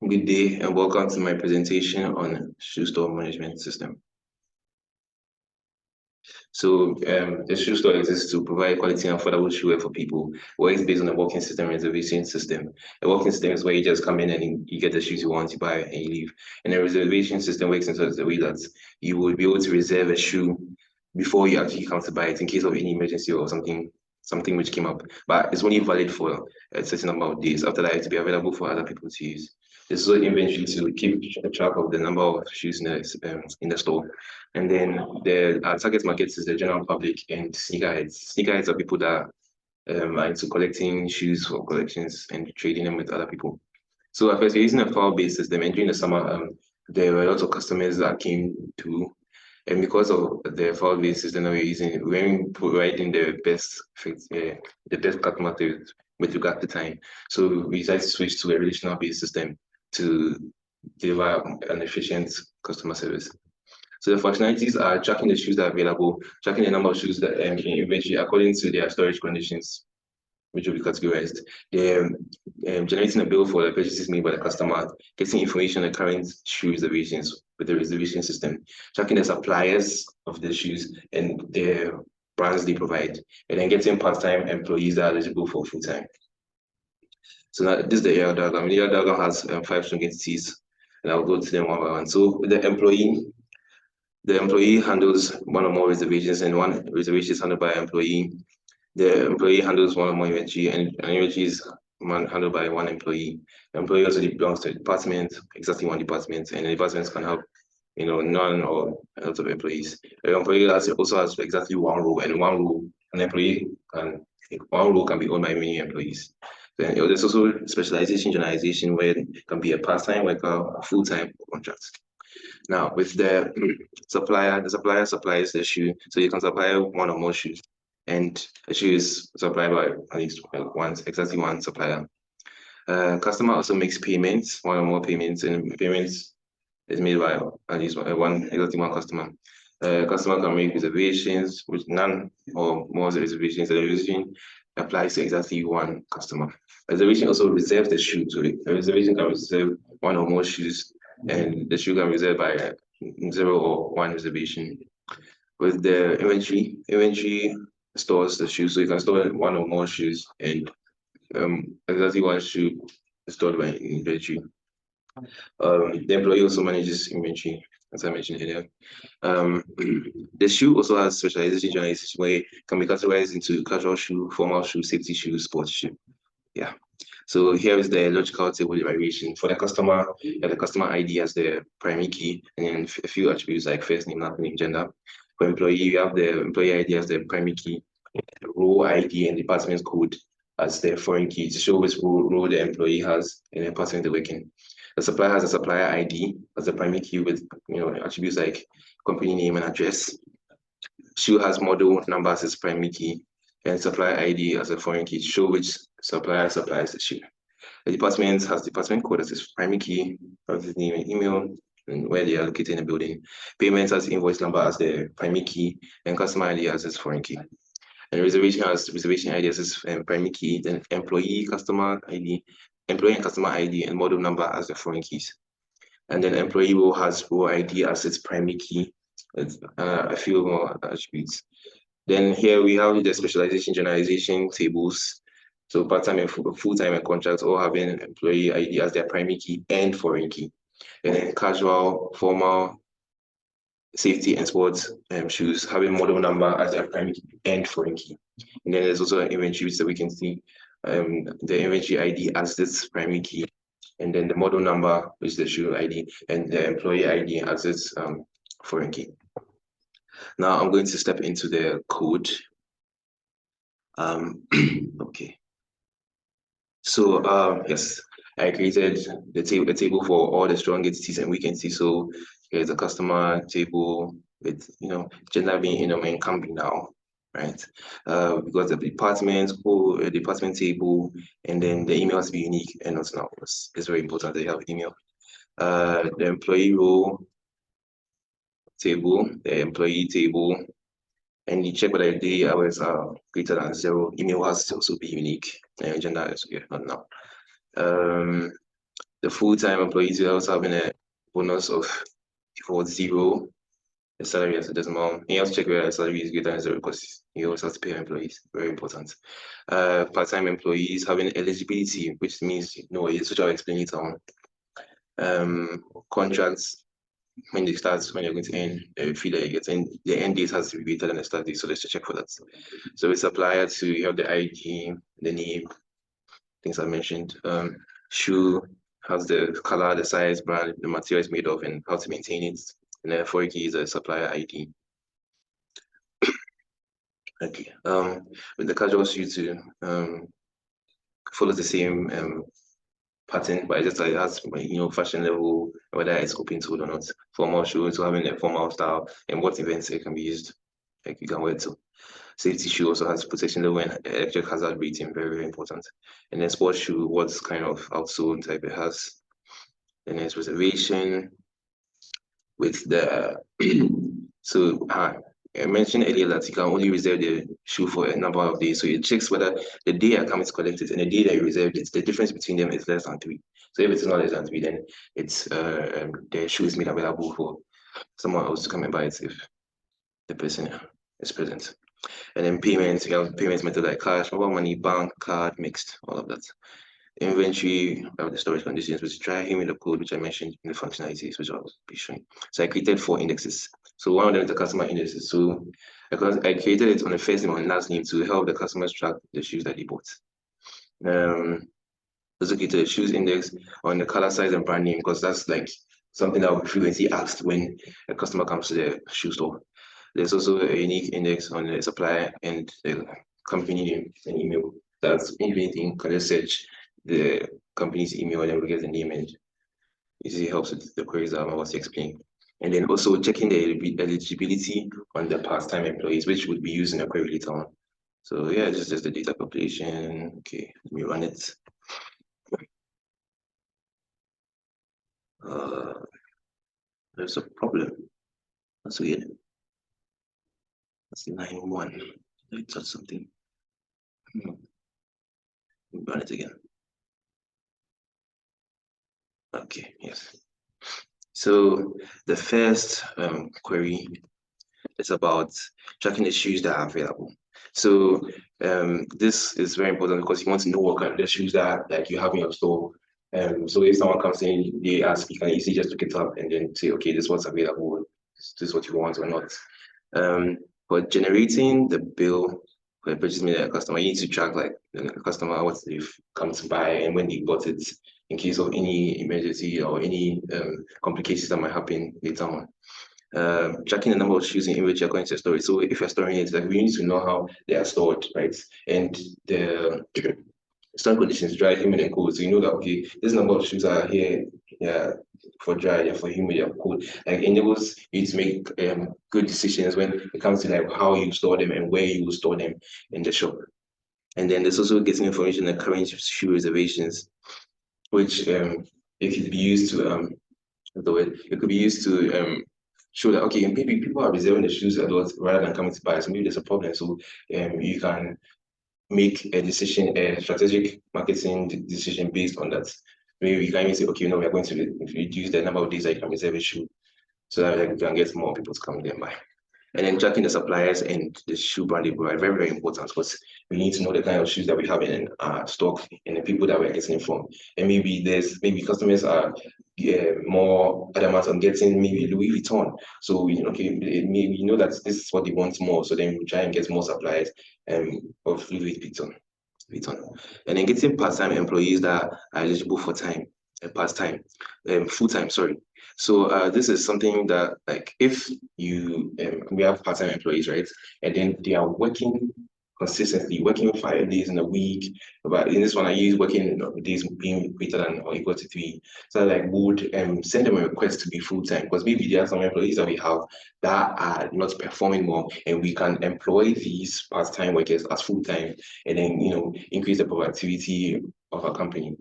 Good day and welcome to my presentation on shoe store management system. So the shoe store exists to provide quality and affordable shoe for people. Well, it's based on a walking system reservation system. A walking system is where you just come in and you get the shoes you want, you buy and you leave. And a reservation system works in such a way that you will be able to reserve a shoe before you actually come to buy it in case of any emergency or something which came up. But it's only valid for a certain number of days. After that, it will be available for other people to use. There's also inventory to keep track of the number of shoes in the store. And then the target markets is the general public and sneakerheads. Sneakerheads are people that are into collecting shoes for collections and trading them with other people. So at first, we're using a file-based system, and during the summer, there were a lot of customers that came to, and because of the file-based system that we're providing the best customer service with regard to time. So we decided to switch to a relational-based system to deliver an efficient customer service. So the functionalities are tracking the shoes that are available, tracking the number of shoes that in inventory according to their storage conditions, which will be categorized. They're generating a bill for the purchases made by the customer, getting information on the current shoe reservations with the reservation system, tracking the suppliers of the shoes and the brands they provide, and then getting part-time employees that are eligible for full-time. So now this is the AR diagram. The AR diagram has 5 strong entities, and I'll go to them one by one. So the employee handles one or more reservations, and one reservation is handled by an employee. The employee handles one or more inventory, and inventory is handled by one employee. The employee also belongs to a department, exactly one department, and the departments can have none or a lot of employees. The employee also has exactly one role, and one role can be owned by many employees. Then there's also specialization, generalization, where it can be a part-time worker, a full-time contract. Now, with the supplier supplies the shoe, so you can supply one or more shoes, and a shoe is supplied by at least exactly one supplier. Customer also makes payments, one or more payments, and payments is made by at least exactly one customer. Customer can make reservations with none or more reservations. The reservation applies to exactly one customer. Reservation also reserves the shoe. So the reservation can reserve one or more shoes, and the shoe can be reserved by 0 or 1 reservation. With the inventory stores the shoes, so you can store one or more shoes, and exactly one shoe is stored by inventory. The employee also manages inventory, as I mentioned earlier. The shoe also has specialization, where it can be categorized into casual shoe, formal shoe, safety shoe, sports shoe. Yeah. So here is the logical table derivation. For the customer, the customer ID as the primary key, and then a few attributes like first name, last name, gender. For employee, you have the employee ID as the primary key, role ID and department code as the foreign key to show which role the employee has in the department they're working. The supplier has a supplier ID as the primary key with attributes like company name and address. Shoe has model number as its primary key, and supplier ID as a foreign key to show which supplier supplies the shoe. The department has department code as its primary key, his name and email, and where they are located in the building. Payment has invoice number as the primary key, and customer ID as its foreign key. And reservation has reservation ID as its primary key, then employee, customer ID, employee and customer ID, and model number as the foreign keys. And then employee role has role ID as its primary key, with a few more attributes. Then here we have the specialization generalization tables. So part-time and full-time and contracts all having employee ID as their primary key and foreign key. And then casual, formal, safety and sports shoes having model number as their primary key and foreign key. And then there's also an inventory so we can see the inventory ID as this primary key, and then the model number which is the shoe ID, and the employee ID as its foreign key. Now I'm going to step into the code. Okay. So yes, I created the table for all the strong entities and weak entities. So here's a customer table with gender being and can be now, right? Because the department table, and then the email has to be unique and not now. It's very important that you have email. The employee role table, the employee table, and you check whether the daily hours are greater than 0. Email has to also be unique, and gender is not now. The full-time employees are also having a bonus of for zero. The salary as a decimal. And you have to check whether the salary is greater than zero because you also have to pay your employees. Very important. Part-time employees having eligibility, which means which I'll explain later on. Contracts when they start, when you're going to end, fee that you get in, the end date has to be greater than the start date, so let's just check for that. So with supplier to you have the ID, the name, things I mentioned. Shoe has the color, the size, brand, the material it's made of, and how to maintain it. And then 4 key is a supplier ID. Okay. With the casual shoe too, follows the same pattern, but it just it has fashion level, whether it's open toed or not. Formal shoes, so having a formal style, and what events it can be used. Like you can wear it to. Safety shoe also has protection level and electric hazard rating, very, very important. And then sports shoe, what kind of outsole type it has. Then there's reservation with the so I mentioned earlier that you can only reserve the shoe for a number of days. So it checks whether the day I come to collect it and the day that you reserved it, the difference between them is less than 3. So if it's not less than 3, then it's the shoe is made available for someone else to come and buy it if the person is present. And then payments, you have payments method like cash, mobile money, bank, card, mixed, all of that. Inventory, the storage conditions, which try here in the code, which I mentioned in the functionalities, which I'll be showing. So I created 4 indexes. So one of them is the customer indexes. So I created it on the first name and last name to help the customers track the shoes that they bought. Also created a shoes index on the color, size, and brand name, because that's like something that will be frequently asked when a customer comes to the shoe store. There's also a unique index on the supplier and the company name and email. That's anything, can just search the company's email and then we get the name, and it helps with the queries that I'm about to explain. And then also checking the eligibility on the part-time employees, which would be used in a query later on. So yeah, just the data population. Okay, let me run it. There's a problem. That's weird. That's line 1. Did I touch something? Run it again. Okay, yes. So the first query is about tracking the shoes that are available. So this is very important because you want to know what kind of shoes that you have in your store. So if someone comes in, they ask, you can easily just look it up and then say, okay, this is what's available, this is what you want or not. For generating the bill for a purchase made by a customer, you need to track like the customer, what they've come to buy and when they bought it, in case of any emergency or any complications that might happen later on. Tracking the number of shoes in which you're going to store it. So if you're storing it, like we need to know how they are stored, right? And the storing conditions, dry, humid, and cold. So you know that okay, this number of shoes are here, for dry, for humid, and cold. Like enables you to make good decisions when it comes to like how you store them and where you will store them in the shop. And then there's also getting information on current shoe reservations, which it could be used to it could be used to show that okay, maybe people are reserving the shoes a lot rather than coming to buy. So maybe there's a problem. So you can make a decision, a strategic marketing decision based on that. Maybe you can even say, okay, we are going to reduce the number of days that you can reserve a shoe so that you can get more people to come there and buy. And then tracking the suppliers and the shoe brand label are very, very important because we need to know the kind of shoes that we have in stock and the people that we're getting it from. And maybe customers are more adamant on getting maybe Louis Vuitton. So okay, maybe you know that this is what they want more. So then we try and get more suppliers of Louis Vuitton. And then getting part-time employees that are eligible for full-time, sorry. So this is something that like if we have part-time employees, right? And then they are working consistently, working 5 days in a week. But in this one, I use working days being greater than or equal to 3. So like would send them a request to be full-time because maybe there are some employees that we have that are not performing well, and we can employ these part-time workers as full-time and then increase the productivity of our company.